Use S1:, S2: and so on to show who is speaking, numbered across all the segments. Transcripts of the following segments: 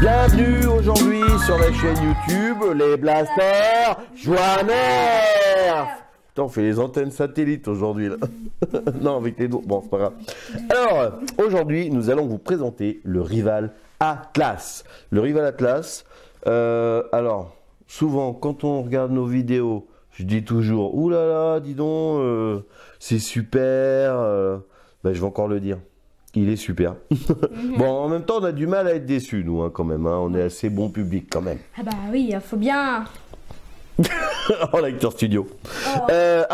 S1: Bienvenue aujourd'hui sur la chaîne YouTube, les blasters Joie Nerf. Putain, on fait les antennes satellites aujourd'hui là. Non, avec les doigts. Bon, c'est pas grave. Alors, aujourd'hui, nous allons vous présenter le Rival Atlas. Le Rival Atlas, alors, souvent, quand on regarde nos vidéos, je dis toujours, ouh là là, dis donc, c'est super. Ben, je vais encore le dire. Il est super. Bon, en même temps, on a du mal à être déçus, nous, hein, quand même. Hein. On est assez bon public, quand même.
S2: Ah bah oui, il faut bien.
S1: En lecteur studio.
S2: Oh,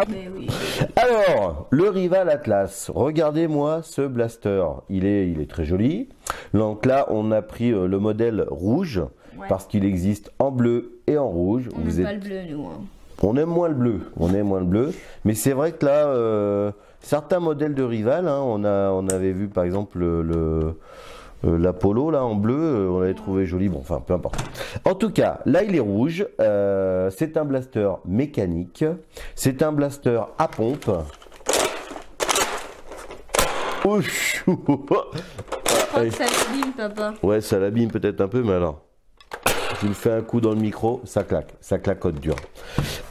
S2: mais oui.
S1: Alors, le Rival Atlas. Regardez-moi ce blaster. Il est très joli. Donc là, on a pris le modèle rouge, parce qu'il existe en bleu et en rouge.
S2: On n'aime pas le bleu, nous. Hein.
S1: On aime moins le bleu. On aime moins le bleu. Mais c'est vrai que là, certains modèles de Rival, hein, on avait vu par exemple l'Apollo là en bleu, on l'avait trouvé joli. Bon, enfin, peu importe. En tout cas, là il est rouge. C'est un blaster mécanique. C'est un blaster à pompe. Ouch.
S2: Je crois que ça l'abîme, papa.
S1: Ouais, ça l'abîme peut-être un peu, mais alors. Je lui fais un coup dans le micro, ça claque, ça clacote dur.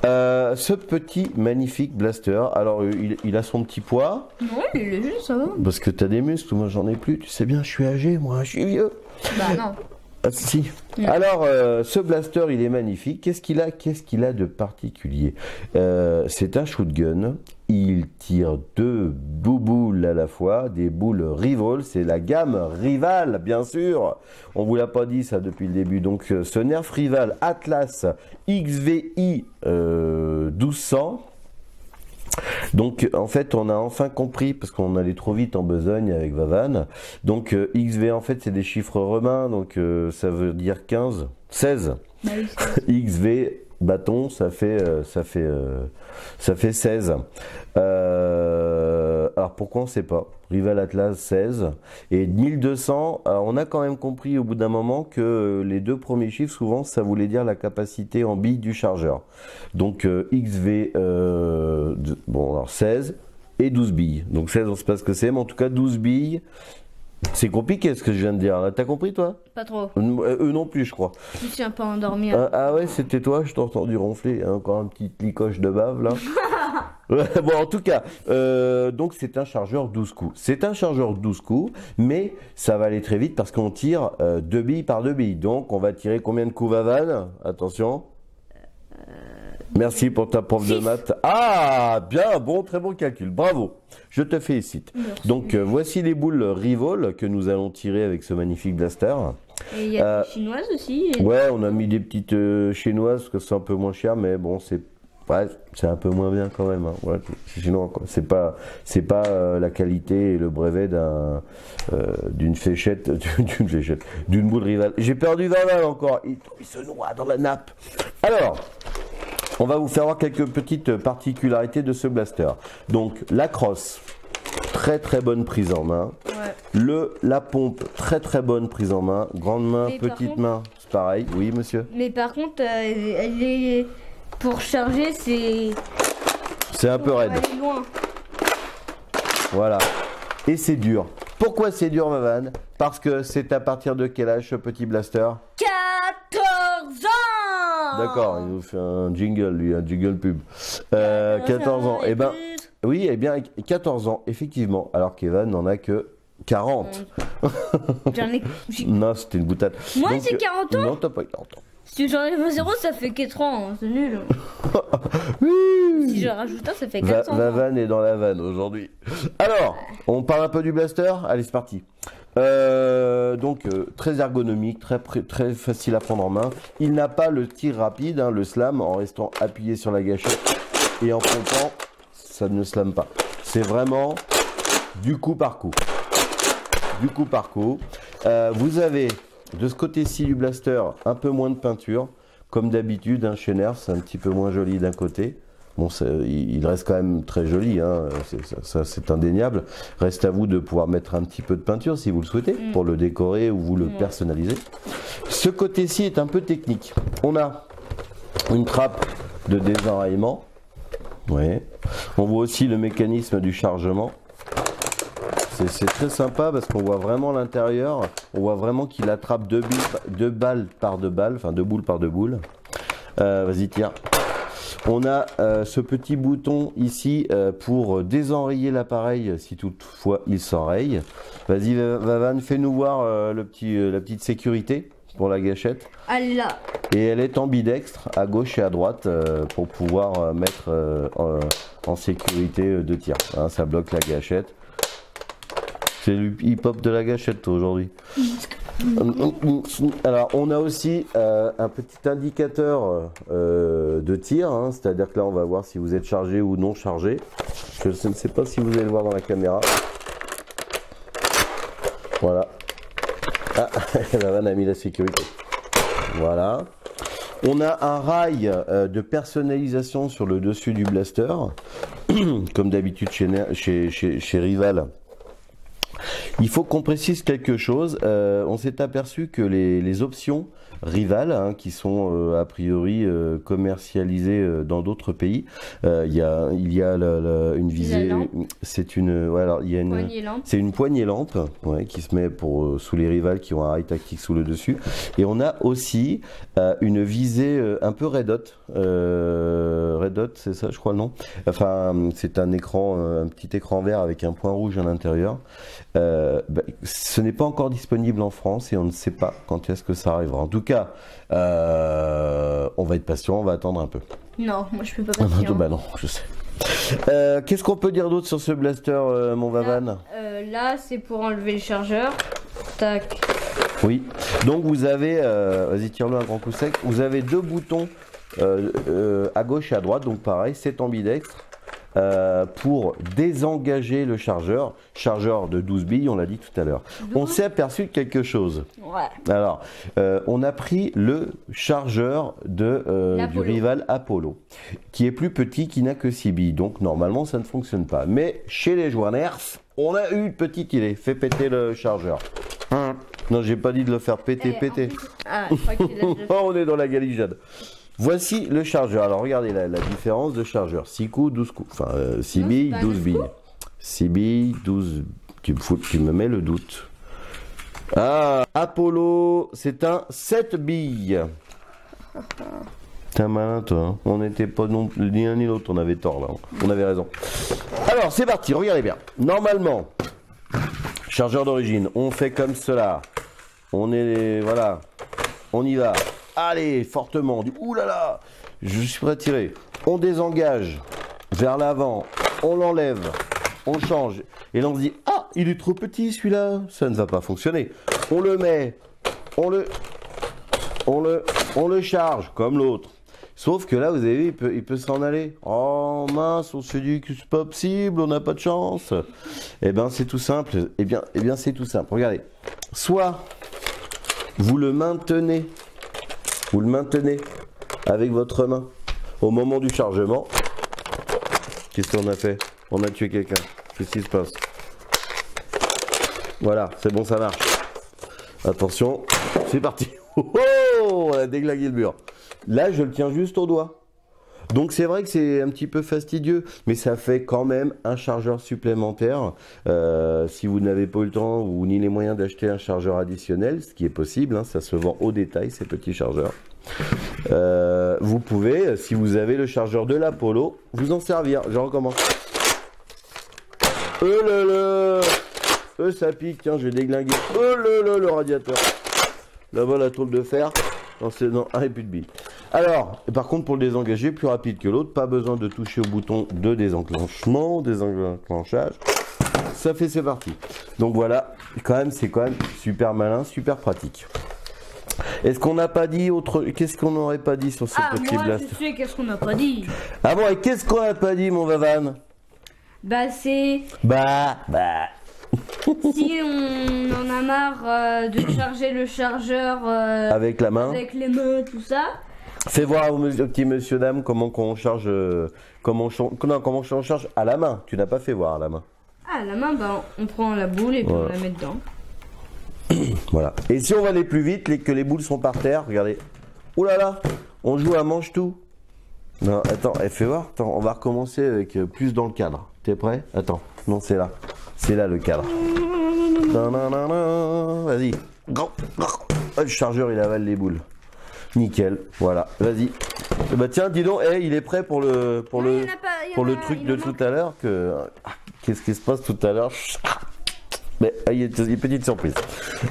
S1: Ce petit magnifique blaster, alors il a son petit poids.
S2: Non, il est léger, ça va.
S1: Parce que t'as des muscles, moi j'en ai plus, tu sais bien, je suis âgé, moi, je suis vieux.
S2: Bah non.
S1: Ah, si. Alors, ce blaster, il est magnifique. Qu'est-ce qu'il a de particulier? C'est un shotgun. Il tire deux bouboules à la fois, des boules Rival. C'est la gamme Rival, bien sûr. On vous l'a pas dit ça depuis le début. Donc, ce Nerf Rival Atlas XVI 1200. Donc en fait on a enfin compris, parce qu'on allait trop vite en besogne avec Vavan. Donc XV en fait c'est des chiffres romains, donc ça veut dire 16.
S2: Bah oui,
S1: XV bâton ça fait 16. Alors pourquoi on ne sait pas? Rival Atlas 16 et 1200. Alors on a quand même compris au bout d'un moment que les deux premiers chiffres souvent ça voulait dire la capacité en billes du chargeur. Donc XV bon alors 16 et 12 billes. Donc 16 on sait pas ce que c'est, mais en tout cas 12 billes. C'est compliqué ce que je viens de dire. T'as compris toi?
S2: pas trop.
S1: Eux non plus je crois.
S2: Je suis un peu endormi.
S1: Ah ouais, c'était toi, je t'ai entendu ronfler. Encore un petit licoche de bave là. Bon, en tout cas, donc c'est un chargeur 12 coups. C'est un chargeur 12 coups, mais ça va aller très vite parce qu'on tire 2 billes par 2 billes. Donc on va tirer combien de coups, Vavan? Attention. Merci pour ta prof de maths. Ah, bien, bon, très bon calcul. Bravo, je te félicite.
S2: Merci.
S1: Donc voici les boules Rival que nous allons tirer avec ce magnifique blaster.
S2: Et il y a des chinoises aussi.
S1: Ouais, on a mis des petites chinoises parce que c'est un peu moins cher, mais bon, c'est un peu moins bien quand même. Hein. Ouais, c'est chinois quoi. C'est pas la qualité et le brevet d'une fléchette, d'une boule Rival. J'ai perdu Vaval encore. Il se noie dans la nappe. Alors. On va vous faire voir quelques petites particularités de ce blaster. Donc la crosse, très très bonne prise en main. Ouais. La pompe, très très bonne prise en main. Grande main, mais petite main, c'est pareil. Oui monsieur.
S2: Mais par contre, elle est pour charger, c'est
S1: un peu raide.
S2: Aller loin.
S1: Voilà. Et c'est dur. Pourquoi c'est dur, Vavan? Parce que c'est à partir de quel âge ce petit blaster?
S2: 14 ans.
S1: D'accord, il nous fait un jingle, lui, un jingle pub. 14 ans. Eh ben, oui, eh bien, 14 ans, effectivement. Alors qu'Evan n'en a que 40. Non, c'était une boutade.
S2: Moi, j'ai 40 ans.
S1: Non, t'as pas 40 ans.
S2: Si j'enlève 0, ça fait 4 ans. Hein. C'est nul.
S1: Oui.
S2: Si je rajoute un, ça fait 400 ans.
S1: Vavan est dans la vanne aujourd'hui. Alors, on parle un peu du blaster. Allez, c'est parti. Donc très ergonomique, très facile à prendre en main. Il n'a pas le tir rapide, hein, le slam, en restant appuyé sur la gâchette et en pompant, ça ne slame pas. C'est vraiment du coup par coup. Du coup par coup. Vous avez de ce côté-ci du blaster un peu moins de peinture, comme d'habitude. Hein, chez Nerf, c'est un petit peu moins joli d'un côté. Bon, il reste quand même très joli, hein, c'est indéniable. Reste à vous de pouvoir mettre un petit peu de peinture si vous le souhaitez, pour le décorer ou vous le personnaliser. Ce côté-ci est un peu technique. On a une trappe de désenraillement. Ouais. On voit aussi le mécanisme du chargement. C'est très sympa parce qu'on voit vraiment l'intérieur. On voit vraiment qu'il attrape deux balles par deux balles, enfin deux boules par deux boules. Vas-y, tire. On a ce petit bouton ici pour désenrayer l'appareil si toutefois il s'enraye. Vas-y, Vavan, fais-nous voir la petite sécurité pour la gâchette.
S2: Elle est là.
S1: Et elle est ambidextre, à gauche et à droite, pour pouvoir mettre en sécurité de tir. Hein, ça bloque la gâchette. C'est le hip-hop de la gâchette aujourd'hui. Alors, on a aussi un petit indicateur de tir, hein, c'est-à-dire que là, on va voir si vous êtes chargé ou non chargé. Je ne sais pas si vous allez le voir dans la caméra. Voilà. Ah, la vanne a mis la sécurité. Voilà. On a un rail de personnalisation sur le dessus du blaster, comme d'habitude chez Rival. Il faut qu'on précise quelque chose. On s'est aperçu que les options Rival, hein, qui sont a priori commercialisées dans d'autres pays, il y a une visée. C'est une, ouais, alors, il y a c'est une poignée lampe, ouais, qui se met pour sous les Rival qui ont un rail tactique sous le dessus. Et on a aussi une visée un peu Red Dot. Red Dot, c'est ça, je crois le nom. Enfin, c'est un écran, un petit écran vert avec un point rouge à l'intérieur. Ce n'est pas encore disponible en France et on ne sait pas quand est-ce que ça arrivera. En tout cas, on va être patient, on va attendre un peu.
S2: Non, moi je peux pas patient.
S1: Bah non, je sais. Qu'est-ce qu'on peut dire d'autre sur ce blaster, mon Vavan?
S2: Là, c'est pour enlever le chargeur. Tac.
S1: Oui. Donc vous avez, vas-y, tire-le un grand coup sec. Vous avez deux boutons à gauche et à droite, donc pareil, c'est ambidextre. Pour désengager le chargeur de 12 billes, on l'a dit tout à l'heure. On s'est aperçu de quelque chose.
S2: Ouais.
S1: Alors, on a pris le chargeur du Rival Apollo, qui est plus petit, qui n'a que 6 billes. Donc, normalement, ça ne fonctionne pas. Mais chez les joueurs Nerf, on a eu une petite idée. Fait péter le chargeur. Non, j'ai pas dit de le faire péter.
S2: Ah, je crois qu'il a...
S1: On est dans la galijade. Voici le chargeur. Alors regardez la différence de chargeur. 6 coups, 12 coups. Enfin, 6 billes, 12 billes. 6 billes, 12. Tu me mets le doute. Ah, Apollo, c'est un 7 billes. T'es un malin, toi. Hein. On n'était pas non ni l'un ni l'autre. On avait tort, là. On avait raison. Alors, c'est parti. Regardez bien. Normalement, chargeur d'origine, on fait comme cela. Voilà. On y va. Allez, fortement, on dit oulala, je suis prêt à tirer. On désengage vers l'avant, on l'enlève, on change. Et là on se dit, ah, il est trop petit celui-là, ça ne va pas fonctionner. On le met, on le charge comme l'autre. Sauf que là, vous avez vu, il peut s'en aller. Oh mince, on s'est dit que c'est pas possible, on n'a pas de chance. Eh bien, c'est tout simple. Eh bien, c'est tout simple. Regardez, soit vous le maintenez. Vous le maintenez avec votre main au moment du chargement. Qu'est-ce qu'on a fait? On a tué quelqu'un. Qu'est-ce qui se passe? Voilà, c'est bon, ça marche. Attention, c'est parti. Oh, on a déglingué le mur. Là, je le tiens juste au doigt. Donc c'est vrai que c'est un petit peu fastidieux, mais ça fait quand même un chargeur supplémentaire. Si vous n'avez pas eu le temps ou ni les moyens d'acheter un chargeur additionnel, ce qui est possible, hein, ça se vend au détail ces petits chargeurs. Vous pouvez, si vous avez le chargeur de l'Apollo, vous en servir. Je recommence. Ça pique, tiens, je vais déglinguer. Le radiateur. Là-bas la tôle de fer. Non, un et plus de billes. Alors, par contre, pour le désengager, plus rapide que l'autre, pas besoin de toucher au bouton de désenclenchage. Ça fait, c'est parti. Donc voilà, c'est quand même super malin, super pratique. Est-ce qu'on n'a pas dit autre... Qu'est-ce qu'on n'aurait pas dit sur ce petit blaster?
S2: Je sais qu'est-ce qu'on n'a pas dit.
S1: Ah bon, et qu'est-ce qu'on n'a pas dit, mon Vavan?
S2: Bah, c'est... Si on en a marre de charger le chargeur
S1: avec la main,
S2: avec les mains, tout ça.
S1: Fais voir au petit monsieur dame comment on charge, comment on charge à la main. Tu n'as pas fait voir à la main.
S2: Ah, à la main, bah, on prend la boule et puis on la met dedans.
S1: Voilà. Et si on va aller plus vite, que les boules sont par terre, regardez. Ouh là là, on joue à mange tout. Non, attends, fais voir. Attends, on va recommencer avec plus dans le cadre. T'es prêt? Attends, non, c'est là. C'est là le cadre. Vas-y. Le chargeur il avale les boules. Nickel, voilà, vas-y. Bah tiens, dis donc, il est prêt pour le truc de tout à l'heure. Qu'est-ce qui se passe tout à l'heure? Mais il y a une petite surprise.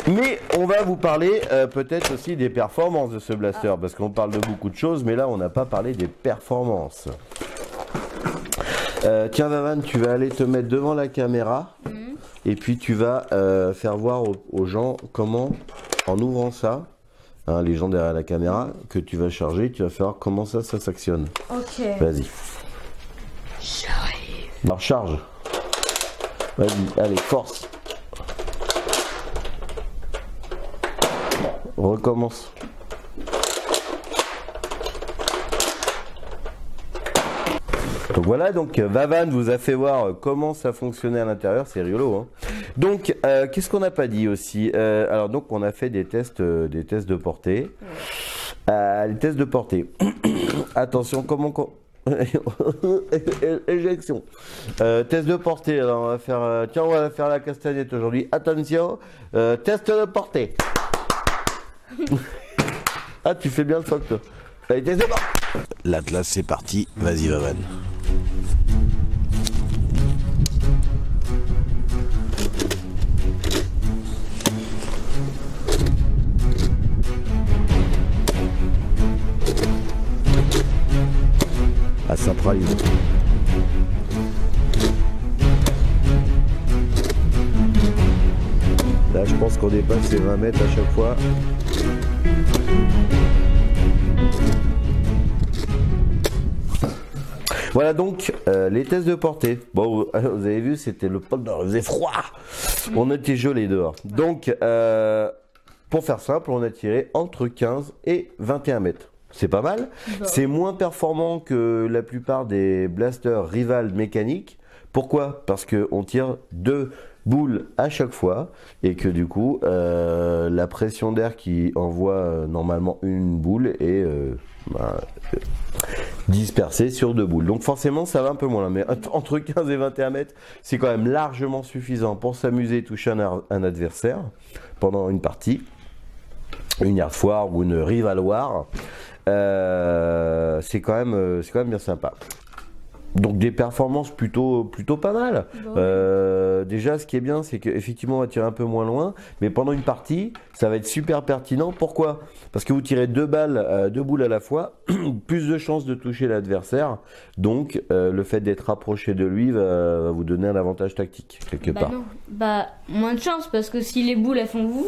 S1: Mais on va vous parler peut-être aussi des performances de ce blaster, parce qu'on parle de beaucoup de choses, mais là on n'a pas parlé des performances. Tiens Vavan, tu vas aller te mettre devant la caméra et puis tu vas faire voir aux gens comment, en ouvrant ça, hein, les gens derrière la caméra, que tu vas charger, tu vas faire comment ça s'actionne.
S2: Ok.
S1: Vas-y.
S2: J'arrive.
S1: Alors charge. Vas-y, allez, force. Recommence. Donc voilà, donc Vavan vous a fait voir comment ça fonctionnait à l'intérieur, c'est rigolo. Hein. Donc, qu'est-ce qu'on n'a pas dit aussi? Alors donc on a fait des tests de portée. Les tests de portée. Attention, comment... Éjection. Test de portée, alors on va faire... tiens, on va faire la castagnette aujourd'hui. Attention, test de portée. Ah, tu fais bien le socle. Allez, test de portée. L'Atlas, c'est parti. Vas-y, Vavan. Ah, ça pralise. Là, je pense qu'on dépasse les 20 mètres à chaque fois. Voilà donc les tests de portée. Bon, vous avez vu, c'était le pôle Nord, il faisait froid. On était gelé dehors. Donc, pour faire simple, on a tiré entre 15 et 21 mètres. C'est pas mal. C'est moins performant que la plupart des blasters rival mécaniques. Pourquoi? Parce qu'on tire 2 boules à chaque fois et que du coup, la pression d'air qui envoie normalement une boule est dispersée sur 2 boules. Donc forcément, ça va un peu moins. Mais entre 15 et 21 mètres, c'est quand même largement suffisant pour s'amuser et toucher un adversaire pendant une partie, une Earth War ou une Rival War. C'est quand même bien sympa. Donc des performances plutôt pas mal. Bon. Déjà, ce qui est bien, c'est qu'effectivement, on va tirer un peu moins loin, mais pendant une partie, ça va être super pertinent. Pourquoi? Parce que vous tirez 2 boules à la fois, plus de chances de toucher l'adversaire. Donc, le fait d'être rapproché de lui va vous donner un avantage tactique quelque part.
S2: Non. Moins de chance parce que si les boules elles font ouh.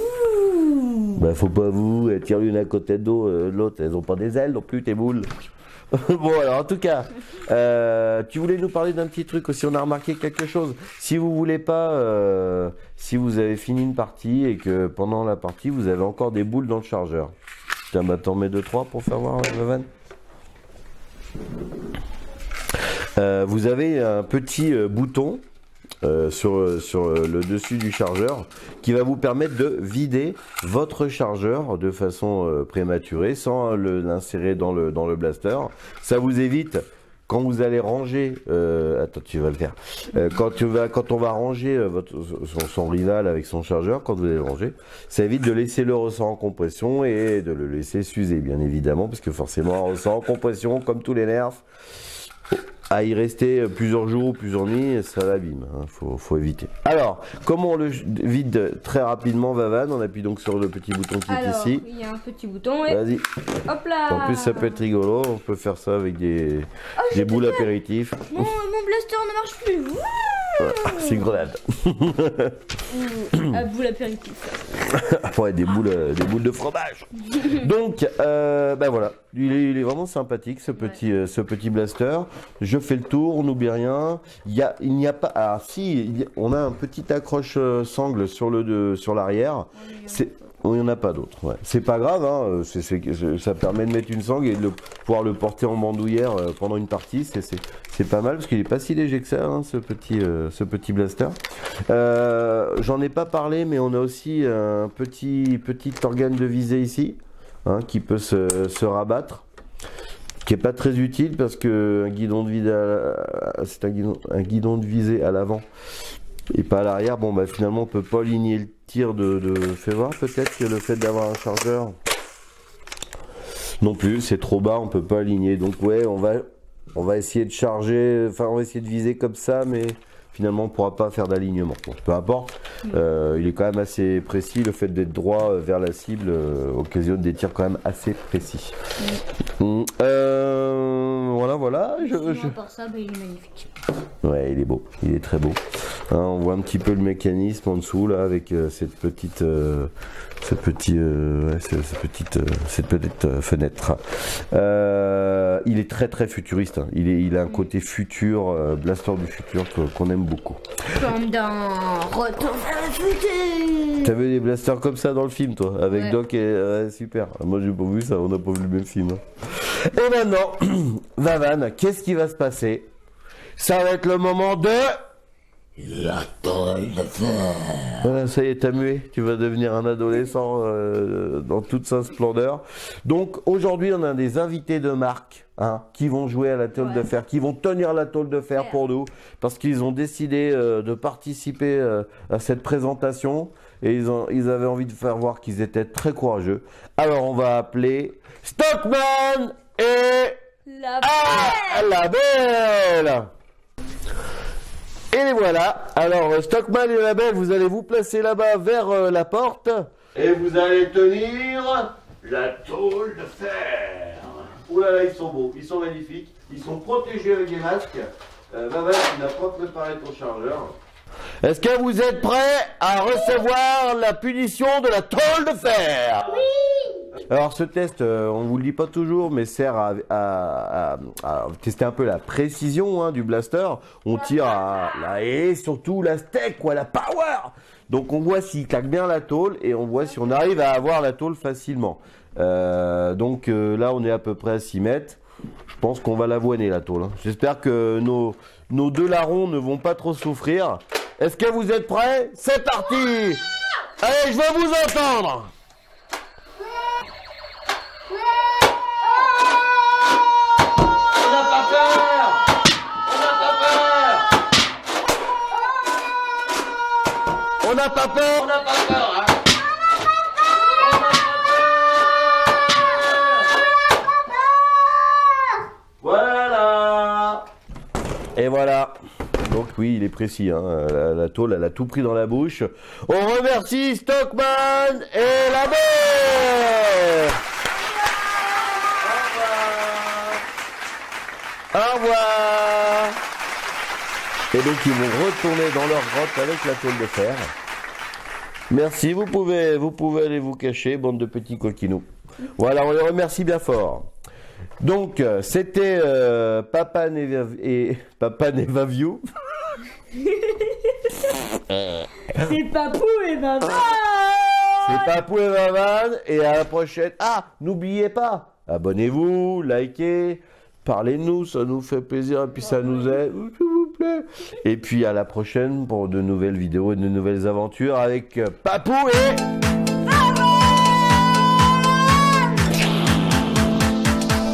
S1: Faut pas elles tirent l'une à côté de l'autre, elles ont pas des ailes non plus tes boules. Bon alors en tout cas, tu voulais nous parler d'un petit truc aussi, on a remarqué quelque chose. Si vous voulez pas, si vous avez fini une partie et que pendant la partie vous avez encore des boules dans le chargeur. Tiens, t'en mets 2-3 pour faire voir, Vavan. Vous avez un petit bouton sur le dessus du chargeur qui va vous permettre de vider votre chargeur de façon prématurée sans l'insérer dans le blaster. Ça vous évite, quand vous allez ranger, attends, tu vas le faire, quand on va ranger son rival avec son chargeur, quand vous allez le ranger, ça évite de laisser le ressort en compression et de le laisser s'user, bien évidemment, parce que forcément un ressort en compression, comme tous les nerfs, à y rester plusieurs jours ou plusieurs nuits, ça l'abîme, hein, faut éviter. Alors, comment on le vide très rapidement, Vavan? On appuie donc sur le petit bouton qui est ici.
S2: Il y a un petit bouton et...
S1: Vas-y.
S2: Hop là.
S1: En plus, ça peut être rigolo, on peut faire ça avec des boules apéritifs.
S2: Mon blaster ne marche plus.
S1: C'est une grenade.
S2: Boule apéritif.
S1: Ouais, des boules de fromage. Donc, voilà, il est vraiment sympathique ce petit blaster. Je fais le tour, on n'oublie rien. Il n'y a pas. Ah si, on a un petit accroche sangle sur l'arrière. Il n'y en a pas d'autre. Ouais. C'est pas grave, hein. Ça permet de mettre une sangle et de pouvoir le porter en bandoulière pendant une partie. C'est pas mal parce qu'il est pas si léger que ça, hein, ce petit blaster. J'en ai pas parlé, mais on a aussi un petit organe de visée ici, hein, qui peut se rabattre, qui est pas très utile parce que c'est un guidon de visée à l'avant. et pas à l'arrière. Bon bah finalement on peut pas aligner le tir fais voir, peut-être que le fait d'avoir un chargeur non plus, c'est trop bas, on peut pas aligner. Donc ouais, on va essayer de charger, enfin on va essayer de viser comme ça, mais finalement on pourra pas faire d'alignement. Bon, peu importe, il est quand même assez précis. Le fait d'être droit vers la cible occasionne des tirs quand même assez précis. Voilà.
S2: Par ça, bah, il est magnifique.
S1: Ouais, il est beau, il est très beau. Hein, on voit un petit peu le mécanisme en dessous là, avec cette petite fenêtre. Il est très futuriste. Hein. Il a un côté futur, blaster du futur qu'on aime beaucoup.
S2: Comme dans Retour vers le futur.
S1: T'as vu des blasters comme ça dans le film, toi, avec Doc et super. Moi j'ai pas vu ça, on n'a pas vu le même film. Hein. Et maintenant, Vavan, qu'est-ce qui va se passer? Ça va être le moment de la tôle de fer. Voilà, ça y est, t'as mué. Tu vas devenir un adolescent dans toute sa splendeur. Donc aujourd'hui, on a des invités de marque qui vont jouer à la tôle de fer, qui vont tenir la tôle de fer pour nous, parce qu'ils ont décidé de participer à cette présentation et ils avaient envie de faire voir qu'ils étaient très courageux. Alors on va appeler Stockman et la Belle. Et les voilà. Alors Stockman et la Belle, vous allez vous placer là-bas vers la porte et vous allez tenir la tôle de fer. Ouh là là, ils sont beaux, ils sont magnifiques, ils sont protégés avec des masques. Vavan, tu n'as pas préparé ton chargeur. Est-ce que vous êtes prêts à recevoir la punition de la tôle de fer? Oui. Alors ce test, on ne vous le dit pas toujours, mais sert à tester un peu la précision du blaster. On tire et surtout la steak, la power. Donc on voit s'il claque bien la tôle et on voit si on arrive à avoir la tôle facilement. Donc là on est à peu près à 6 mètres. Je pense qu'on va l'avoiner la tôle. J'espère que nos deux larrons ne vont pas trop souffrir. Est-ce que vous êtes prêts? C'est parti! Allez, je veux vous entendre! On n'a pas peur! On n'a pas peur! Voilà! Et voilà! Donc oui, il est précis, la tôle, elle a tout pris dans la bouche. On remercie Stockman et la Belle. Au revoir. Et donc ils vont retourner dans leur grotte avec la tôle de fer. Merci, vous pouvez aller vous cacher, bande de petits coquinous. Voilà, on les remercie bien fort. Donc, c'était Papa Nevavio.
S2: C'est Papou et Vavan.
S1: C'est Papou et Vavan. Et à la prochaine. Ah, n'oubliez pas, abonnez-vous, likez, parlez-nous, ça nous fait plaisir et puis ça nous aide, s'il vous plaît. Et puis à la prochaine pour de nouvelles vidéos et de nouvelles aventures avec Papou et...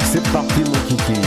S1: C'est parti mon kiki.